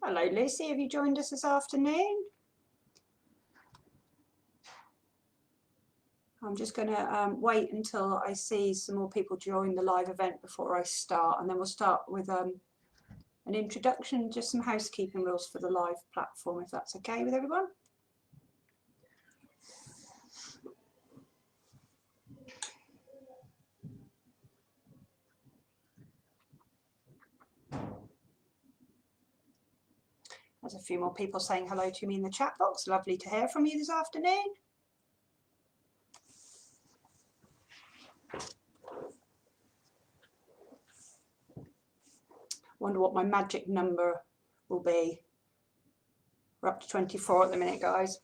Hello Lucy, have you joined us this afternoon? I'm just going to wait until I see some more people join the live event before I start, and then we'll start with an introduction, just some housekeeping rules for the live platform, if that's okay with everyone. There's a few more people saying hello to me in the chat box. Lovely to hear from you this afternoon. Wonder what my magic number will be. We're up to 24 at the minute, guys.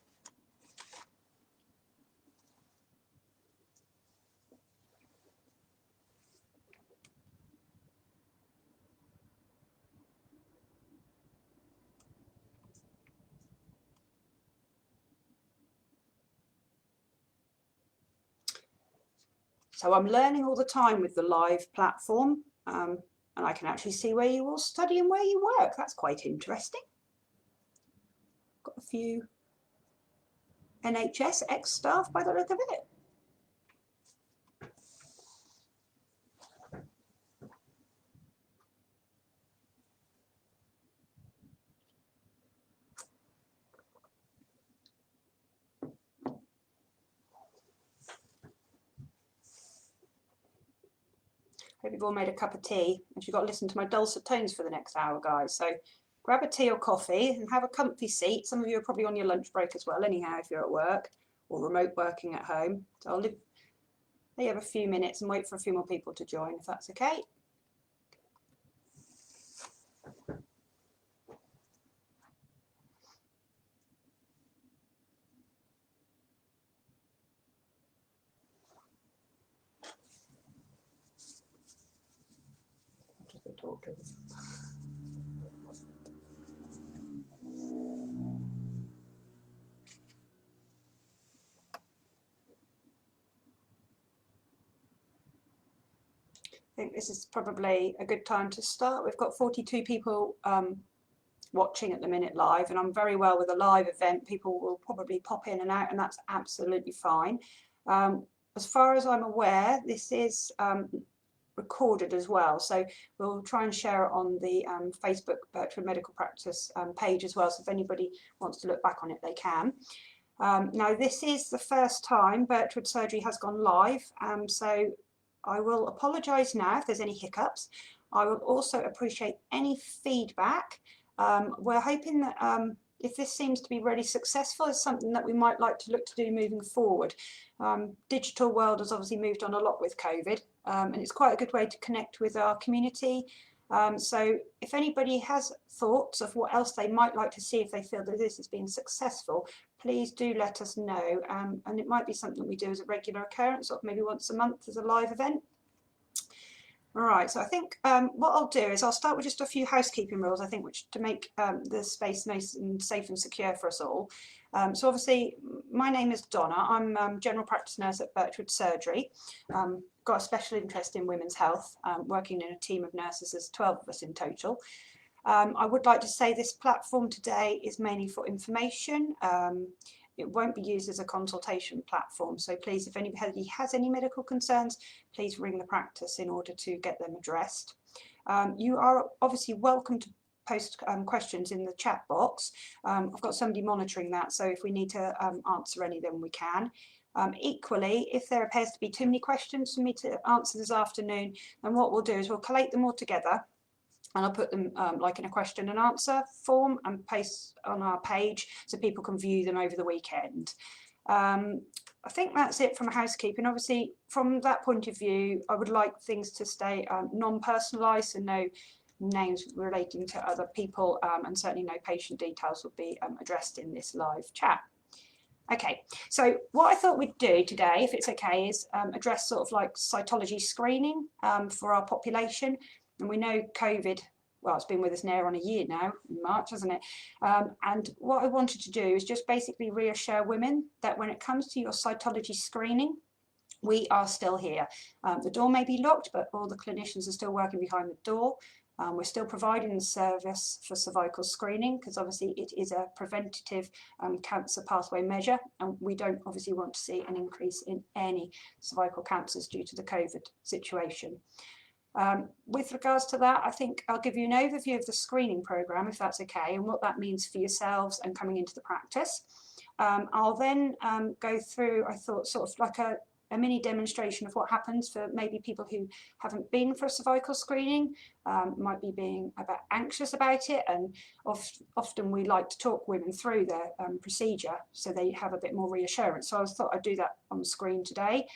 So I'm learning all the time with the live platform, and I can actually see where you all study and where you work. That's quite interesting. Got a few NHS ex-staff by the look of it. Hope you've all made a cup of tea, and you've got to listen to my dulcet tones for the next hour, guys. So grab a tea or coffee and have a comfy seat. Some of you are probably on your lunch break as well, anyhow, if you're at work or remote working at home. So I'll let you have a few minutes and wait for a few more people to join, if that's okay. Talk to them. I think this is probably a good time to start. We've got 42 people watching at the minute live, and I'm very well with a live event. People will probably pop in and out, and that's absolutely fine. As far as I'm aware, this is recorded as well, so we'll try and share it on the Facebook Birchwood Medical Practice page as well, so if anybody wants to look back on it, they can. Now this is the first time Birchwood Surgery has gone live, so I will apologise now if there's any hiccups. I will also appreciate any feedback. We're hoping that if this seems to be really successful, it's something that we might like to look to do moving forward. Digital world has obviously moved on a lot with COVID, and it's quite a good way to connect with our community. So if anybody has thoughts of what else they might like to see if they feel that this has been successful, please do let us know, and it might be something we do as a regular occurrence, or maybe once a month as a live event. All right, so I think what I'll do is I'll start with just a few housekeeping rules, I think, which to make the space nice and safe and secure for us all. So obviously, my name is Donna. I'm General Practice Nurse at Birchwood Surgery. Got a special interest in women's health, working in a team of nurses. There's 12 of us in total. I would like to say this platform today is mainly for information. It won't be used as a consultation platform, so please, if anybody has any medical concerns, please ring the practice in order to get them addressed. You are obviously welcome to post questions in the chat box. I've got somebody monitoring that, so if we need to answer any, then we can. Equally, if there appears to be too many questions for me to answer this afternoon, then what we'll do is we'll collate them all together, and I'll put them like in a question and answer form and paste on our page so people can view them over the weekend. I think that's it from housekeeping. Obviously, from that point of view, I would like things to stay non-personalised, and no names relating to other people, and certainly no patient details will be addressed in this live chat. Okay, so what I thought we'd do today, if it's okay, is address sort of like cytology screening for our population. And we know COVID, well, it's been with us near on a year now, in March, hasn't it? And what I wanted to do is just basically reassure women that when it comes to your cytology screening, we are still here. The door may be locked, but all the clinicians are still working behind the door. We're still providing the service for cervical screening because obviously it is a preventative cancer pathway measure, and we don't obviously want to see an increase in any cervical cancers due to the COVID situation. With regards to that, I think I'll give you an overview of the screening programme, if that's okay, and what that means for yourselves and coming into the practice. I'll then go through, I thought, sort of like a mini demonstration of what happens for maybe people who haven't been for a cervical screening, might be being a bit anxious about it, and often we like to talk women through their procedure so they have a bit more reassurance. So I thought I'd do that on the screen today.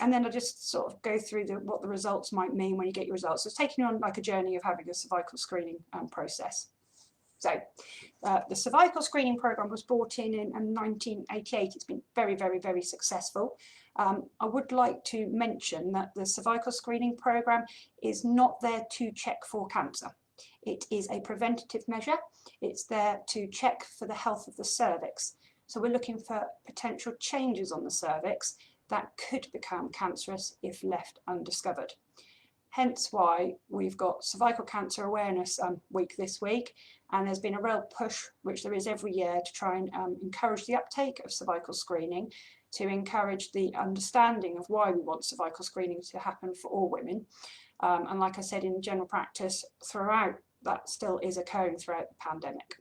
And then I'll just sort of go through what the results might mean when you get your results. So it's taking you on like a journey of having a cervical screening process. So the cervical screening programme was brought in 1988. It's been very, very, very successful. I would like to mention that the cervical screening programme is not there to check for cancer. It is a preventative measure. It's there to check for the health of the cervix. So we're looking for potential changes on the cervix that could become cancerous if left undiscovered. Hence why we've got Cervical Cancer Awareness Week this week, and there's been a real push, which there is every year, to try and encourage the uptake of cervical screening, to encourage the understanding of why we want cervical screening to happen for all women. And like I said, in general practice throughout, that still is occurring throughout the pandemic.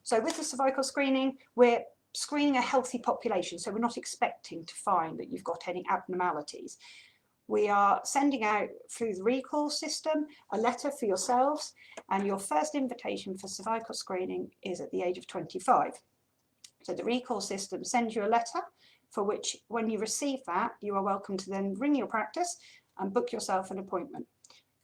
So with the cervical screening, we're screening a healthy population, so we're not expecting to find that you've got any abnormalities. We are sending out through the recall system a letter for yourselves, and your first invitation for cervical screening is at the age of 25. So the recall system sends you a letter for which, when you receive that, you are welcome to then ring your practice and book yourself an appointment.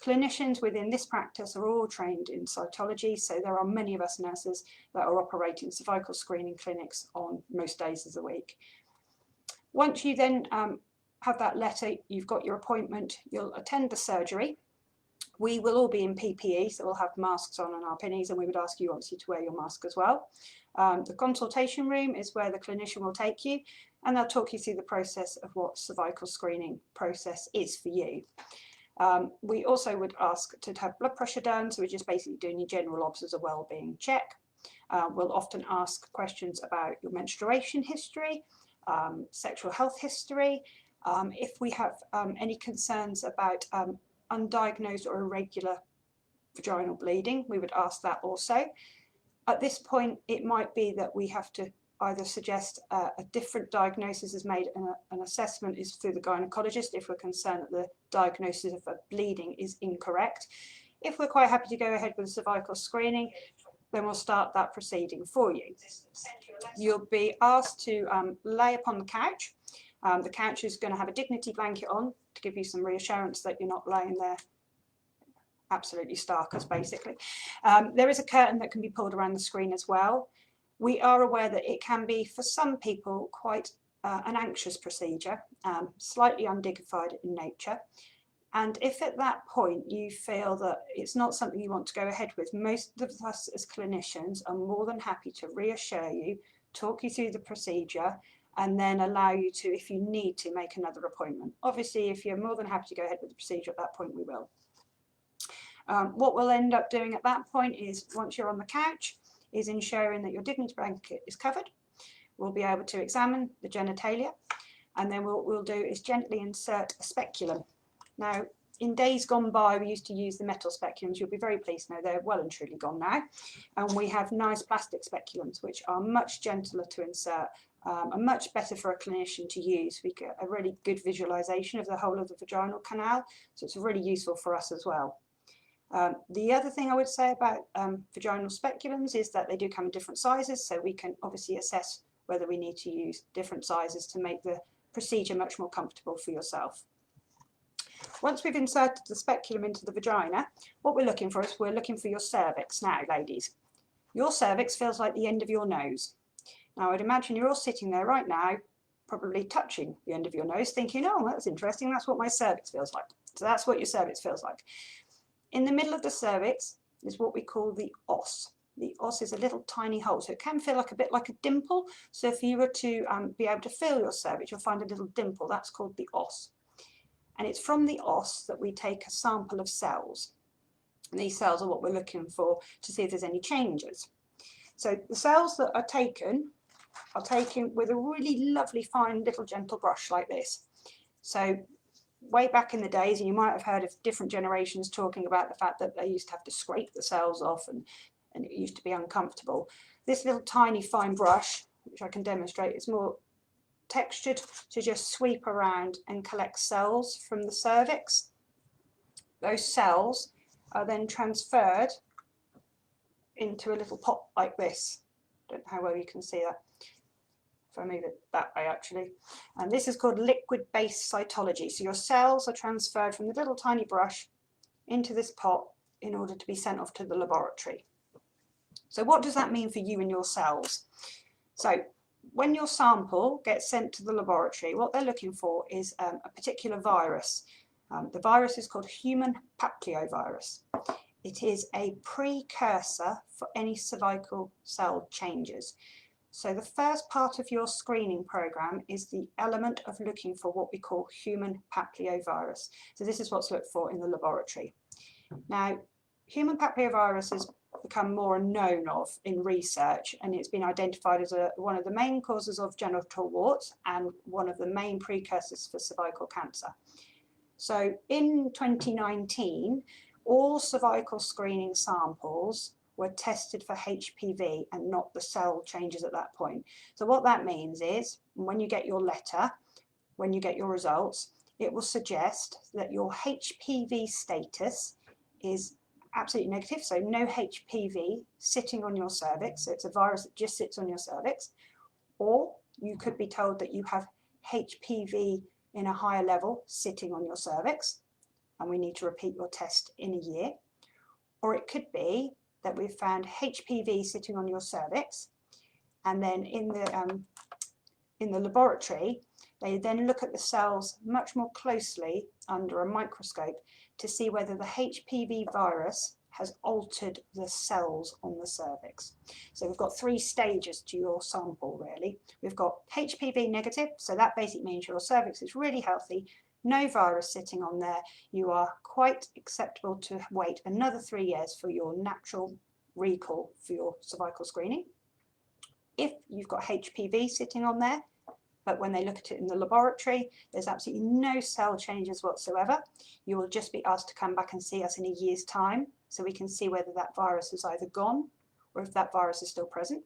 Clinicians within this practice are all trained in cytology, so there are many of us nurses that are operating cervical screening clinics on most days of the week. Once you then have that letter, you've got your appointment, you'll attend the surgery. We will all be in PPE, so we'll have masks on and our pinnies, and we would ask you obviously to wear your mask as well. The consultation room is where the clinician will take you, and they'll talk you through the process of what cervical screening process is for you. We also would ask to have blood pressure done, so we're just basically doing your general obs as a well-being check. We'll often ask questions about your menstruation history, sexual health history. If we have any concerns about undiagnosed or irregular vaginal bleeding, we would ask that also. At this point, it might be that we have to either suggest a different diagnosis is made and an assessment is through the gynaecologist if we're concerned that the diagnosis of a bleeding is incorrect. If we're quite happy to go ahead with cervical screening, then we'll start that proceeding for you. You'll be asked to lay upon the couch. The couch is going to have a dignity blanket on to give you some reassurance that you're not laying there absolutely starkers, basically. There is a curtain that can be pulled around the screen as well. We are aware that it can be, for some people, quite an anxious procedure, slightly undignified in nature. And if at that point you feel that it's not something you want to go ahead with, most of us as clinicians are more than happy to reassure you, talk you through the procedure, and then allow you to, if you need to, make another appointment. Obviously, if you're more than happy to go ahead with the procedure at that point, we will. What we'll end up doing at that point is, once you're on the couch, is ensuring that your dignity blanket is covered. We'll be able to examine the genitalia, and then what we'll do is gently insert a speculum. Now, in days gone by, we used to use the metal speculums. You'll be very pleased to know they're well and truly gone now. And we have nice plastic speculums, which are much gentler to insert, and much better for a clinician to use. We get a really good visualization of the whole of the vaginal canal, so it's really useful for us as well. The other thing I would say about vaginal speculums is that they do come in different sizes, so we can obviously assess whether we need to use different sizes to make the procedure much more comfortable for yourself. Once we've inserted the speculum into the vagina, what we're looking for is we're looking for your cervix now, ladies. Your cervix feels like the end of your nose. Now, I'd imagine you're all sitting there right now, probably touching the end of your nose, thinking, oh, that's interesting, that's what my cervix feels like. So that's what your cervix feels like. In the middle of the cervix is what we call the os. The os is a little tiny hole, so it can feel like a bit like a dimple. So if you were to be able to feel your cervix, you'll find a little dimple. That's called the os. And it's from the os that we take a sample of cells. And these cells are what we're looking for to see if there's any changes. So the cells that are taken with a really lovely fine little gentle brush like this. So way back in the days, and you might have heard of different generations talking about the fact that they used to have to scrape the cells off and it used to be uncomfortable. This little tiny fine brush, which I can demonstrate, is more textured to just sweep around and collect cells from the cervix. Those cells are then transferred into a little pot like this. Don't know how well you can see that. If I move it that way actually. And this is called liquid-based cytology. So your cells are transferred from the little tiny brush into this pot in order to be sent off to the laboratory. So what does that mean for you and your cells? So when your sample gets sent to the laboratory, what they're looking for is a particular virus. The virus is called human papillovirus. It is a precursor for any cervical cell changes. So the first part of your screening program is the element of looking for what we call human papillovirus. So this is what's looked for in the laboratory. Now, human papillovirus has become more known of in research, and it's been identified as one of the main causes of genital warts and one of the main precursors for cervical cancer. So in 2019, all cervical screening samples were tested for HPV and not the cell changes at that point. So what that means is when you get your letter, when you get your results, it will suggest that your HPV status is absolutely negative, so no HPV sitting on your cervix, so it's a virus that just sits on your cervix, or you could be told that you have HPV in a higher level sitting on your cervix, and we need to repeat your test in a year, or it could be that we've found HPV sitting on your cervix, and then in the laboratory, they then look at the cells much more closely under a microscope to see whether the HPV virus has altered the cells on the cervix. So we've got 3 stages to your sample really. We've got HPV negative, so that basically means your cervix is really healthy, no virus sitting on there. You are quite acceptable to wait another 3 years for your natural recall for your cervical screening. If you've got HPV sitting on there, but when they look at it in the laboratory, there's absolutely no cell changes whatsoever, you will just be asked to come back and see us in a year's time so we can see whether that virus is either gone or if that virus is still present.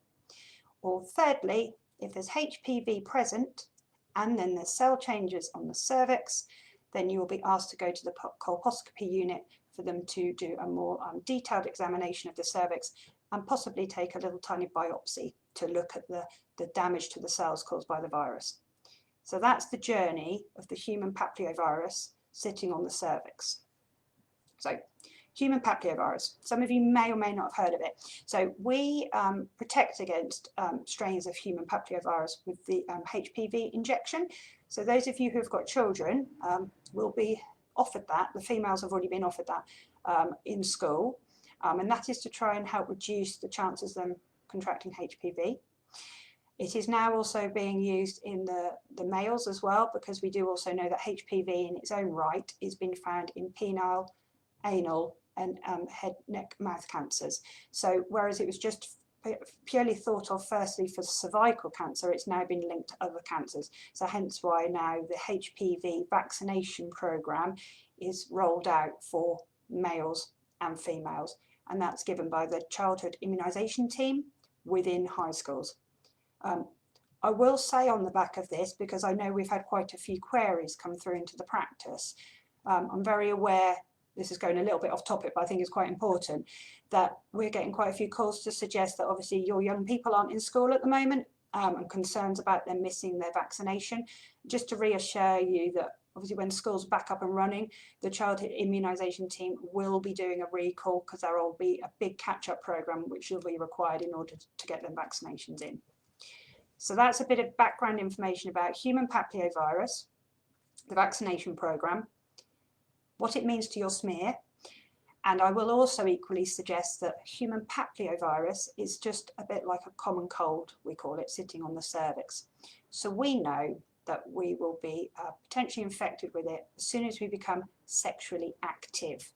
Or thirdly, if there's HPV present and then there's cell changes on the cervix, then you will be asked to go to the colposcopy unit for them to do a more detailed examination of the cervix and possibly take a little tiny biopsy to look at the damage to the cells caused by the virus. So that's the journey of the human papillovirus sitting on the cervix. So human papillovirus, some of you may or may not have heard of it. So we protect against strains of human papillovirus with the HPV injection. So those of you who have got children will be offered that. The females have already been offered that in school, and that is to try and help reduce the chances of them contracting HPV. It is now also being used in the males as well, because we do also know that HPV in its own right is being found in penile, anal and head, neck, mouth cancers. So whereas it was just purely thought of firstly for cervical cancer, it's now been linked to other cancers. So hence why now the HPV vaccination program is rolled out for males and females, and that's given by the childhood immunisation team within high schools. I will say on the back of this, because I know we've had quite a few queries come through into the practice, I'm very aware, this is going a little bit off topic, but I think it's quite important, that we're getting quite a few calls to suggest that obviously your young people aren't in school at the moment, and concerns about them missing their vaccination. Just to reassure you that obviously when school's back up and running, the childhood immunisation team will be doing a recall, because there will be a big catch-up programme which will be required in order to get them vaccinations in. So that's a bit of background information about human papillovirus, the vaccination programme, what it means to your smear, and I will also equally suggest that human papillovirus is just a bit like a common cold, we call it, sitting on the cervix. So we know that we will be potentially infected with it as soon as we become sexually active.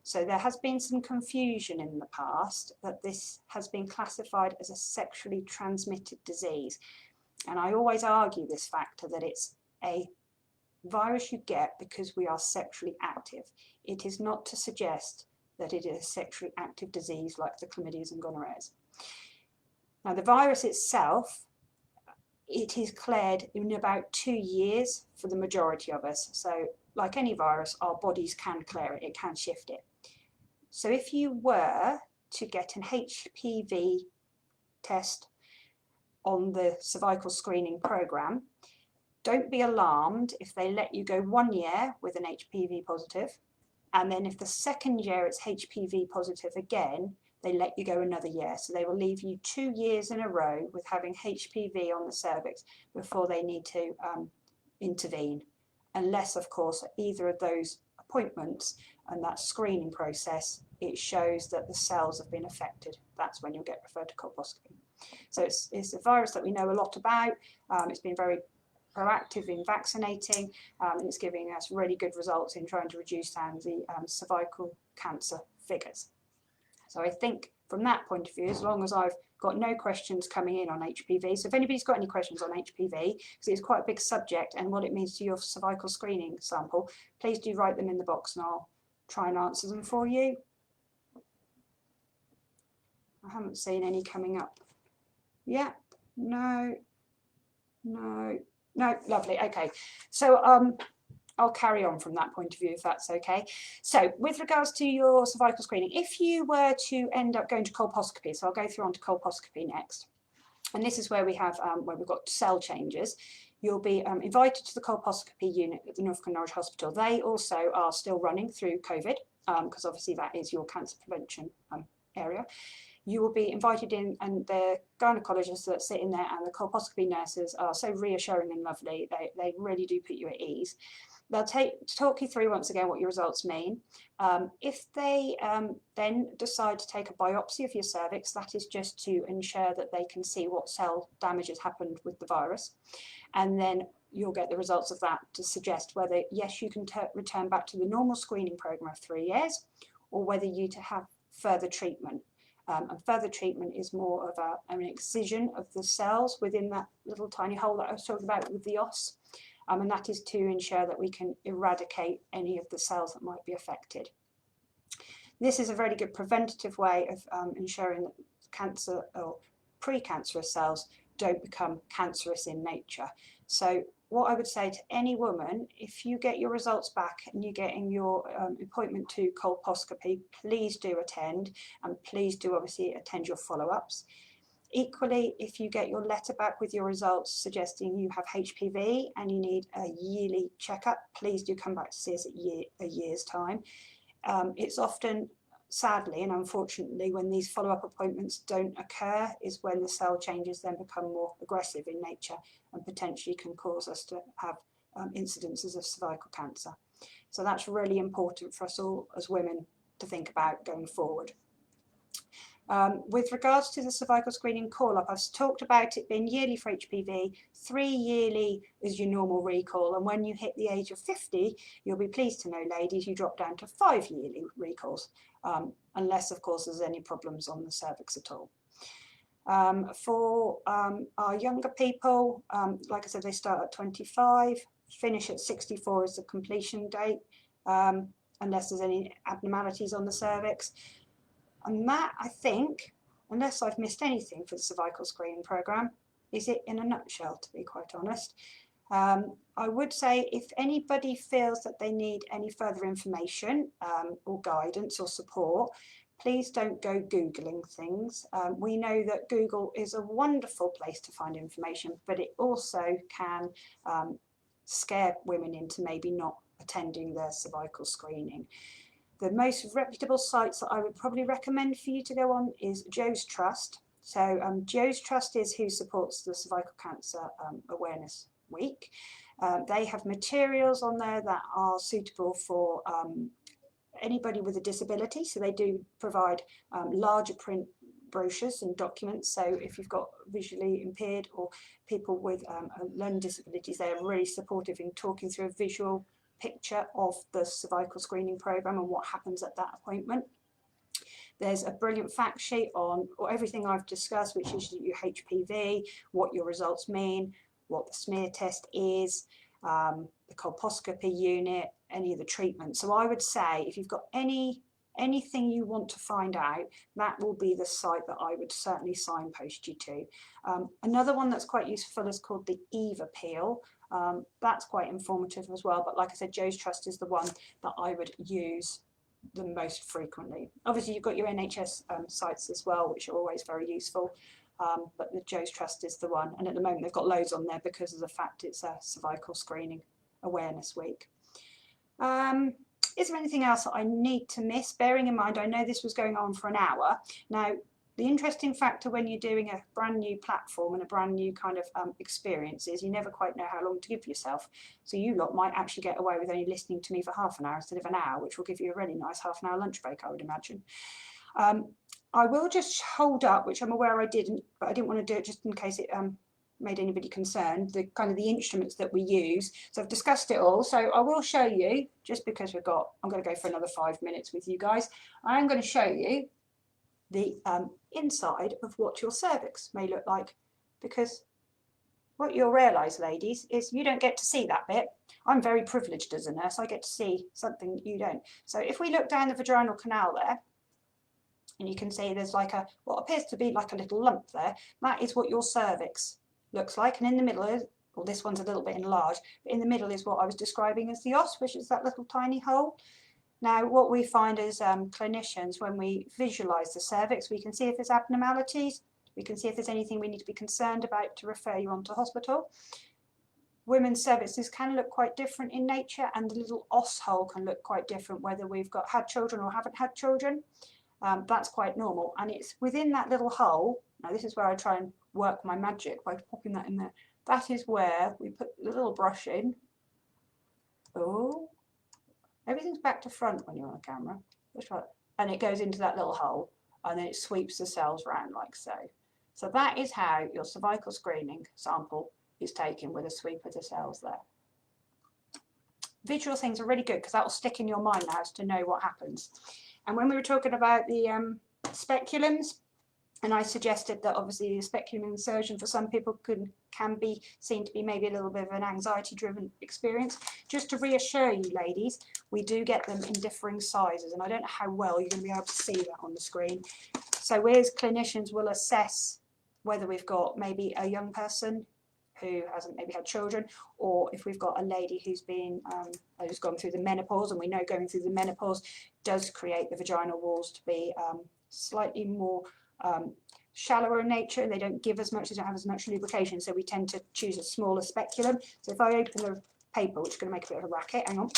So there has been some confusion in the past that this has been classified as a sexually transmitted disease. And I always argue this factor that it's a virus you get because we are sexually active. It is not to suggest that it is a sexually active disease like the chlamydias and gonorrheas. Now the virus itself, it is cleared in about 2 years for the majority of us. So like any virus, our bodies can clear it, it can shift it. So if you were to get an HPV test on the cervical screening program, don't be alarmed if they let you go 1 year with an HPV positive, and then if the second year it's HPV positive again, they let you go another year. So they will leave you 2 years in a row with having HPV on the cervix before they need to intervene, unless of course either of those appointments and that screening process, it shows that the cells have been affected. That's when you'll get referred to colposcopy. So it's a virus that we know a lot about. It's been very proactive in vaccinating, and it's giving us really good results in trying to reduce down the cervical cancer figures. So I think from that point of view, as long as I've got no questions coming in on HPV, so if anybody's got any questions on HPV, because it's quite a big subject and what it means to your cervical screening sample, please do write them in the box and I'll try and answer them for you. I haven't seen any coming up. Yeah, no, lovely, okay. So I'll carry on from that point of view if that's okay. So with regards to your cervical screening, if you were to end up going to colposcopy, so I'll go through on to colposcopy next, and this is where we have where we've got cell changes. You'll be invited to the colposcopy unit at the Norfolk and Norwich Hospital. They also are still running through COVID, because obviously that is your cancer prevention area. You will be invited in, and the gynecologists that sit in there and the colposcopy nurses are so reassuring and lovely. They really do put you at ease. They'll talk you through once again what your results mean. If they then decide to take a biopsy of your cervix, that is just to ensure that they can see what cell damage has happened with the virus. And then you'll get the results of that to suggest whether, yes, you can return back to the normal screening program of 3 years, or whether you to have further treatment. And further treatment is more of an excision of the cells within that little tiny hole that I was talking about with the os. And that is to ensure that we can eradicate any of the cells that might be affected. This is a very good preventative way of ensuring that cancer or precancerous cells don't become cancerous in nature. So what I would say to any woman, if you get your results back and you're getting your appointment to colposcopy, please do attend, and please do obviously attend your follow-ups. Equally, if you get your letter back with your results suggesting you have HPV and you need a yearly checkup, please do come back to see us at a year's time. It's often, sadly and unfortunately, when these follow-up appointments don't occur is when the cell changes then become more aggressive in nature and potentially can cause us to have incidences of cervical cancer. So that's really important for us all as women to think about going forward. With regards to the cervical screening call-up, I've talked about it being yearly for HPV, 3 yearly is your normal recall, and when you hit the age of 50, you'll be pleased to know, ladies, you drop down to 5 yearly recalls, unless, of course, there's any problems on the cervix at all. For our younger people, like I said, they start at 25, finish at 64 is the completion date, unless there's any abnormalities on the cervix. And that, I think, unless I've missed anything for the cervical screening program, is it in a nutshell, to be quite honest. I would say if anybody feels that they need any further information or guidance or support, please don't go Googling things. We know that Google is a wonderful place to find information, but it also can scare women into maybe not attending their cervical screening. The most reputable sites that I would probably recommend for you to go on is Joe's Trust. So Joe's Trust is who supports the Cervical Cancer Awareness Week. They have materials on there that are suitable for anybody with a disability. So they do provide larger print brochures and documents. So if you've got visually impaired or people with learning disabilities, they are really supportive in talking through a visual picture of the cervical screening program and what happens at that appointment. There's a brilliant fact sheet on everything I've discussed, which is your HPV, what your results mean, what the smear test is, the colposcopy unit, any of the treatments. So I would say if you've got anything you want to find out, that will be the site that I would certainly signpost you to. Another one that's quite useful is called the Eve Appeal. That's quite informative as well, but like I said, Joe's Trust is the one that I would use the most frequently. Obviously you've got your NHS sites as well, which are always very useful, but the Joe's Trust is the one, and at the moment they've got loads on there because of the fact it's a cervical screening awareness week. Is there anything else that I need to miss? Bearing in mind I know this was going on for an hour. Now the interesting factor when you're doing a brand new platform and a brand new kind of experience is you never quite know how long to give yourself. So you lot might actually get away with only listening to me for half an hour instead of an hour, which will give you a really nice half an hour lunch break, I would imagine. I will just hold up, which I'm aware I didn't, but I didn't want to do it just in case it made anybody concerned, the kind of the instruments that we use. So I've discussed it all. So I will show you, just because I'm going to go for another 5 minutes with you guys. I am going to show you the inside of what your cervix may look like, because what you'll realise, ladies, is you don't get to see that bit. I'm very privileged as a nurse. I get to see something that you don't. So if we look down the vaginal canal there, and you can see there's like a what appears to be like a little lump there, that is what your cervix looks like. And in the middle is, well, this one's a little bit enlarged, but in the middle is what I was describing as the os, which is that little tiny hole. Now, what we find as clinicians, when we visualise the cervix, we can see if there's abnormalities, we can see if there's anything we need to be concerned about to refer you on to hospital. Women's cervixes can look quite different in nature, and the little os hole can look quite different whether we've had children or haven't had children. That's quite normal, and it's within that little hole. Now, this is where I try and work my magic by popping that in there. That is where we put the little brush in. Oh. Everything's back to front when you're on a camera. That's right. And it goes into that little hole, and then it sweeps the cells around like so. So that is how your cervical screening sample is taken, with a sweep of the cells there. Visual things are really good because that will stick in your mind now as to know what happens. And when we were talking about the speculums, and I suggested that obviously the speculum insertion for some people can be seen to be maybe a little bit of an anxiety-driven experience. Just to reassure you, ladies, we do get them in differing sizes, and I don't know how well you're going to be able to see that on the screen. So we as clinicians will assess whether we've got maybe a young person who hasn't maybe had children, or if we've got a lady who's gone through the menopause, and we know going through the menopause does create the vaginal walls to be slightly more shallower in nature. They don't give as much, they don't have as much lubrication, so we tend to choose a smaller speculum. So if I open the paper, which is going to make a bit of a racket, hang on,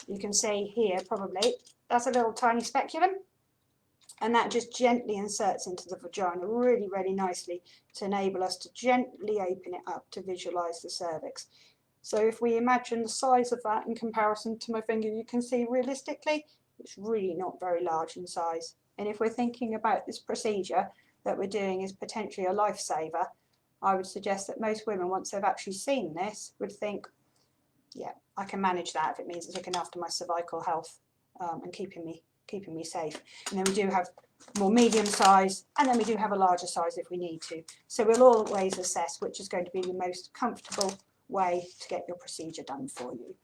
you can see here probably that's a little tiny speculum, and that just gently inserts into the vagina really, really nicely to enable us to gently open it up to visualize the cervix. So if we imagine the size of that in comparison to my finger, you can see realistically it's really not very large in size. And if we're thinking about this procedure that we're doing is potentially a lifesaver, I would suggest that most women, once they've actually seen this, would think, yeah, I can manage that if it means it's looking after my cervical health and keeping me safe. And then we do have more medium size, and then we do have a larger size if we need to. So we'll always assess which is going to be the most comfortable way to get your procedure done for you.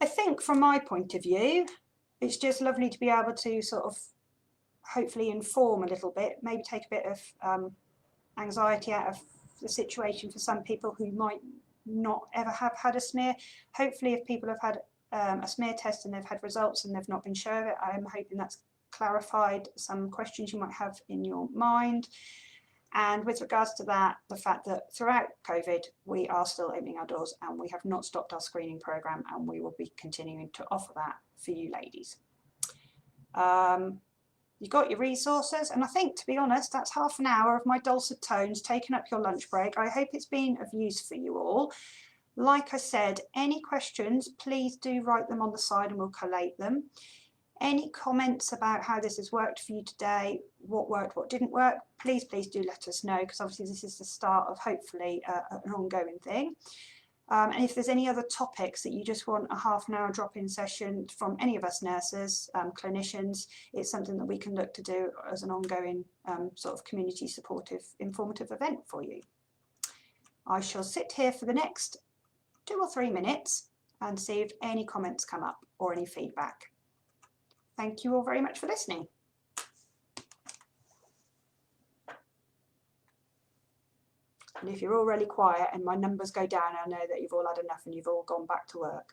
I think from my point of view, it's just lovely to be able to sort of hopefully inform a little bit, maybe take a bit of anxiety out of the situation for some people who might not ever have had a smear. Hopefully if people have had a smear test and they've had results and they've not been sure of it, I'm hoping that's clarified some questions you might have in your mind. And with regards to that, the fact that throughout COVID, we are still opening our doors and we have not stopped our screening programme, and we will be continuing to offer that for you ladies. You've got your resources, and I think, to be honest, that's half an hour of my dulcet tones taking up your lunch break. I hope it's been of use for you all. Like I said, any questions, please do write them on the side and we'll collate them. Any comments about how this has worked for you today, what worked, what didn't work, please do let us know, because obviously this is the start of hopefully an ongoing thing. And if there's any other topics that you just want a half an hour drop-in session from any of us nurses, clinicians, it's something that we can look to do as an ongoing sort of community supportive, informative event for you. I shall sit here for the next 2 or 3 minutes and see if any comments come up or any feedback. Thank you all very much for listening. And if you're all really quiet and my numbers go down, I know that you've all had enough and you've all gone back to work.